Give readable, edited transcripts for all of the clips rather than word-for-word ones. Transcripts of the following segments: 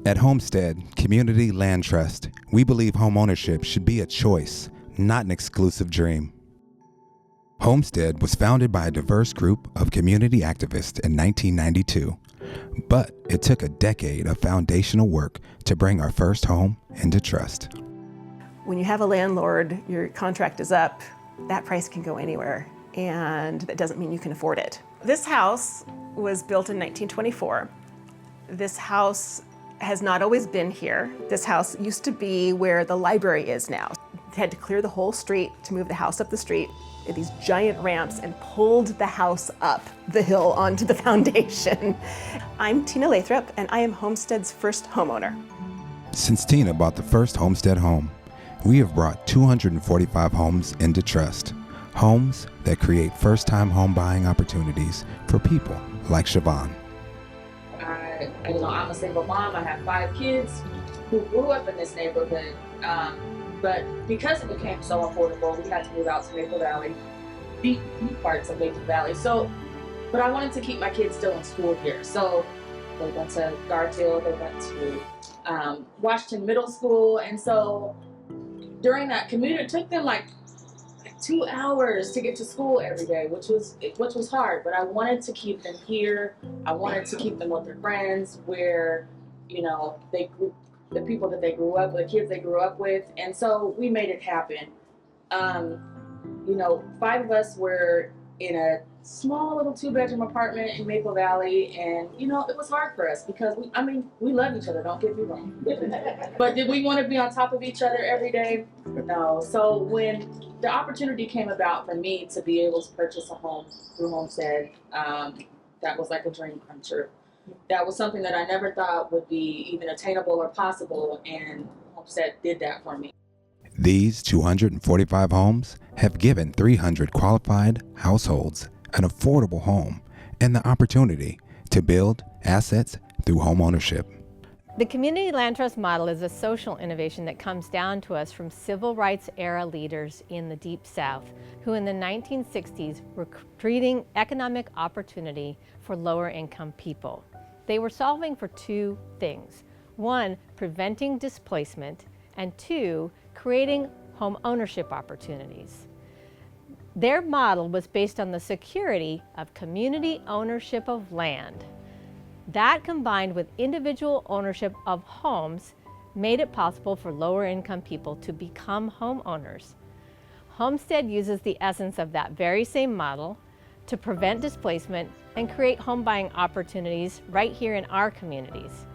At Homestead Community Land Trust, we believe homeownership should be a choice, not an exclusive dream. Homestead was founded by a diverse group of community activists in 1992, but it took a decade of foundational work to bring our first home into trust. When you have a landlord, your contract is up, that price can go anywhere, and that doesn't mean you can afford it. This house was built in 1924. This house has not always been here. This house used to be where the library is now. They had to clear the whole street to move the house up the street. They had these giant ramps and pulled the house up the hill onto the foundation. I'm Tina Lathrop, and I am Homestead's first homeowner. Since Tina bought the first Homestead home, we have brought 245 homes into trust. Homes that create first-time home buying opportunities for people like Siobhan. I'm a single mom. I have 5 kids who grew up in this neighborhood, but because it became so affordable, we had to move out to Maple Valley, deep parts of Maple Valley. But I wanted to keep my kids still in school here. So they went to Garfield, they went to Washington Middle School, and so during that commute, it took them like 2 hours to get to school every day, which was hard. But I wanted to keep them here. I wanted to keep them with their friends, where the people that they grew up with, the kids they grew up with, and so we made it happen. 5 of us were in a small little 2-bedroom apartment in Maple Valley, and it was hard for us because we love each other, don't get me wrong. But did we want to be on top of each other every day? No. So when the opportunity came about for me to be able to purchase a home through Homestead, that was like a dream come true. That was something that I never thought would be even attainable or possible, and Homestead did that for me. These 245 homes have given 300 qualified households an affordable home and the opportunity to build assets through homeownership. The Community Land Trust model is a social innovation that comes down to us from civil rights era leaders in the Deep South, who in the 1960s were creating economic opportunity for lower income people. They were solving for 2 things. 1, preventing displacement, and 2, creating home ownership opportunities. Their model was based on the security of community ownership of land. That, combined with individual ownership of homes, made it possible for lower income people to become homeowners. Homestead uses the essence of that very same model to prevent displacement and create home buying opportunities right here in our communities.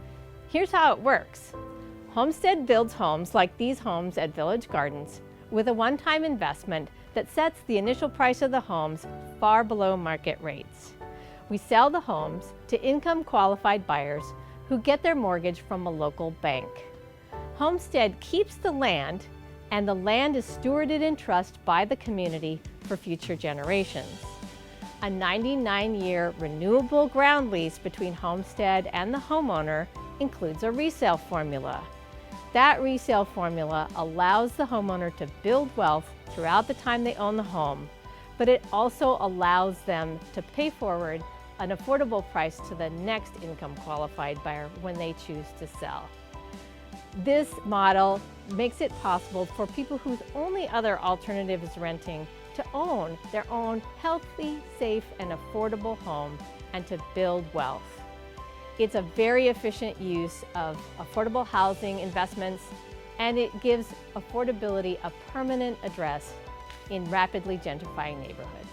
Here's how it works. Homestead builds homes like these homes at Village Gardens with a one-time investment that sets the initial price of the homes far below market rates. We sell the homes to income-qualified buyers who get their mortgage from a local bank. Homestead keeps the land, and the land is stewarded in trust by the community for future generations. A 99-year renewable ground lease between Homestead and the homeowner includes a resale formula. That resale formula allows the homeowner to build wealth throughout the time they own the home, but it also allows them to pay forward an affordable price to the next income qualified buyer when they choose to sell. This model makes it possible for people whose only other alternative is renting to own their own healthy, safe, and affordable home and to build wealth. It's a very efficient use of affordable housing investments, and it gives affordability a permanent address in rapidly gentrifying neighborhoods.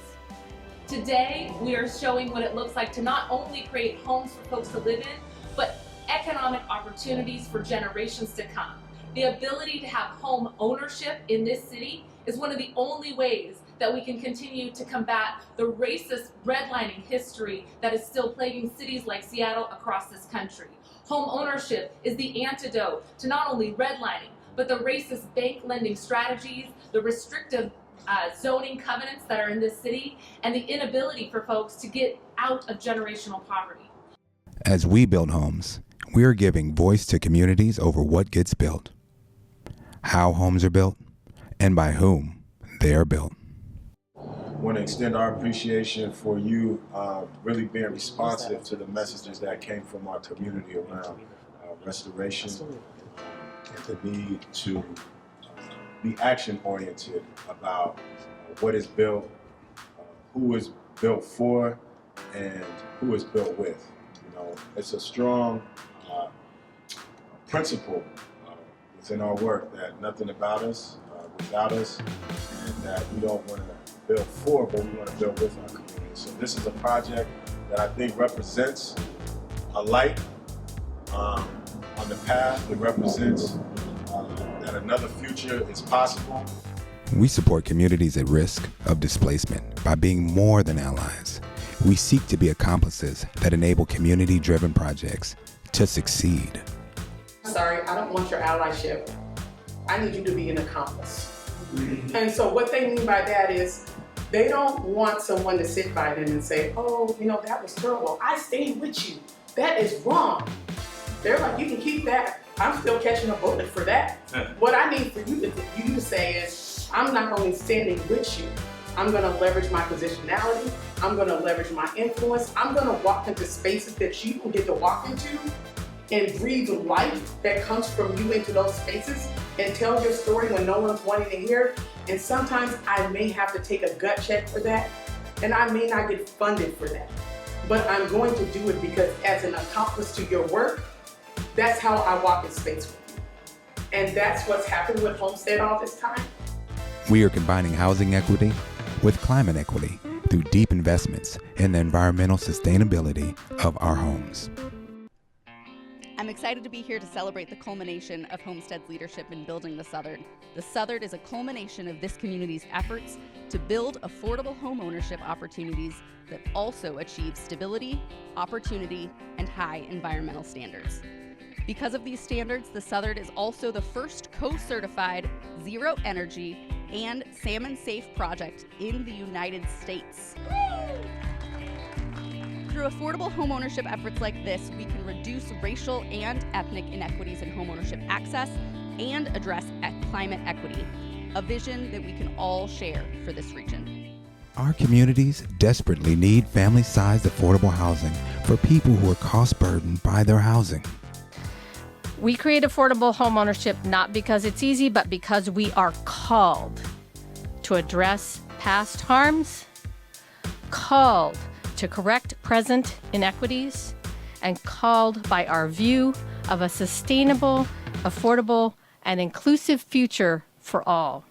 Today, we are showing what it looks like to not only create homes for folks to live in, but economic opportunities for generations to come. The ability to have home ownership in this city is one of the only ways that we can continue to combat the racist redlining history that is still plaguing cities like Seattle across this country. Home ownership is the antidote to not only redlining, but the racist bank lending strategies, the restrictive zoning covenants that are in this city, and the inability for folks to get out of generational poverty. As we build homes, we are giving voice to communities over what gets built, how homes are built, and by whom they are built. I want to extend our appreciation for you really being responsive to the messages that came from our community around restoration, and the need to be action-oriented about what is built, who is built for, and who is built with. You know, it's a strong principle within our work that nothing about us without us, and that we don't want to build for, but we want to build with our community. So this is a project that I think represents a light on the path. It represents that another future is possible. We support communities at risk of displacement by being more than allies. We seek to be accomplices that enable community-driven projects to succeed. Sorry, I don't want your allyship. I need you to be an accomplice. And so what they mean by that is they don't want someone to sit by them and say, oh, you know, that was terrible. I stayed with you. That is wrong. They're like, you can keep that. I'm still catching a bullet for that. What I need for you to say is, I'm not only standing with you, I'm gonna leverage my positionality, I'm gonna leverage my influence, I'm gonna walk into spaces that you don't get to walk into and breathe life that comes from you into those spaces and tell your story when no one's wanting to hear. And sometimes I may have to take a gut check for that, and I may not get funded for that. But I'm going to do it because as an accomplice to your work, that's how I walk in space with you. And that's what's happened with Homestead all this time. We are combining housing equity with climate equity through deep investments in the environmental sustainability of our homes. I'm excited to be here to celebrate the culmination of Homestead's leadership in building the Southern. The Southern is a culmination of this community's efforts to build affordable home ownership opportunities that also achieve stability, opportunity, and high environmental standards. Because of these standards, the Southern is also the first co-certified zero energy and salmon safe project in the United States. Through affordable homeownership efforts like this, we can reduce racial and ethnic inequities in homeownership access and address climate equity, a vision that we can all share for this region. Our communities desperately need family-sized affordable housing for people who are cost-burdened by their housing. We create affordable homeownership not because it's easy, but because we are called to address past harms, called to correct present inequities, and called by our view of a sustainable, affordable, and inclusive future for all.